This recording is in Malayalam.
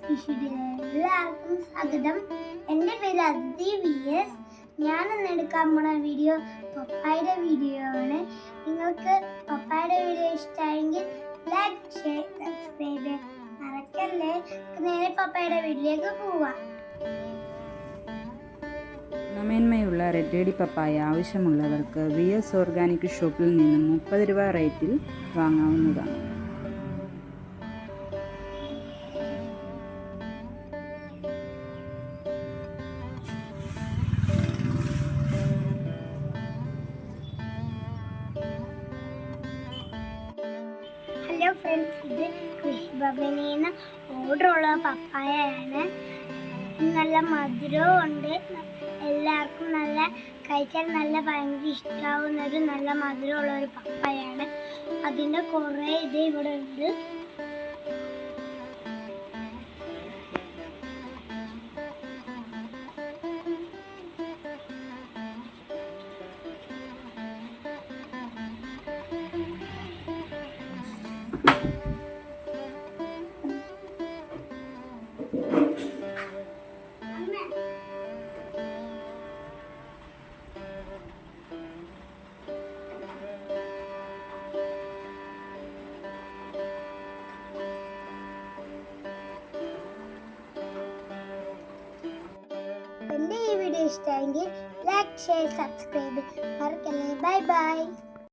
എല്ലാവർക്കും സ്വാഗതം. എൻ്റെ പേര് അതിഥി VS. ഞാൻ ഇന്ന് എടുക്കാൻ പോണ വീഡിയോ പപ്പായുടെ വീഡിയോ ആണ്. നിങ്ങൾക്ക് പപ്പായുടെ വീഡിയോ ഇഷ്ടമായെങ്കിൽ ലൈക്ക്, ഷെയർ, സബ്സ്ക്രൈബ് മറക്കല്ലേ. നേരെ പപ്പായുടെ വീഡിയോയിലേക്ക് പോവാം. ഗുണമേന്മയുള്ള റെഡ് ലേഡി പപ്പായ ആവശ്യമുള്ളവർക്ക് VS ഓർഗാനിക് ഷോപ്പിൽ നിന്നും 30 രൂപ റേറ്റിൽ വാങ്ങാവുന്നതാണ്. ഹലോ ഫ്രണ്ട്സ്, ഇത് കൃഷിഭവനിൽ നിന്ന് ഓർഡറുള്ള പപ്പായയാണ്. നല്ല മധുരവും ഉണ്ട്. എല്ലാവർക്കും നല്ല കഴിക്കാൻ നല്ല ഭയങ്കര ഇഷ്ടമാവുന്നൊരു നല്ല മധുരമുള്ള ഒരു പപ്പായയാണ്. അതിൻ്റെ കുറേ ഇത് ഇവിടെ ഉണ്ട്. എൻ്റെ ഈ വീഡിയോ ഇഷ്ടമായെങ്കിൽ ലൈക്ക്, ഷെയർ, സബ്സ്ക്രൈബ് മറക്കല്ലേ. Bye bye.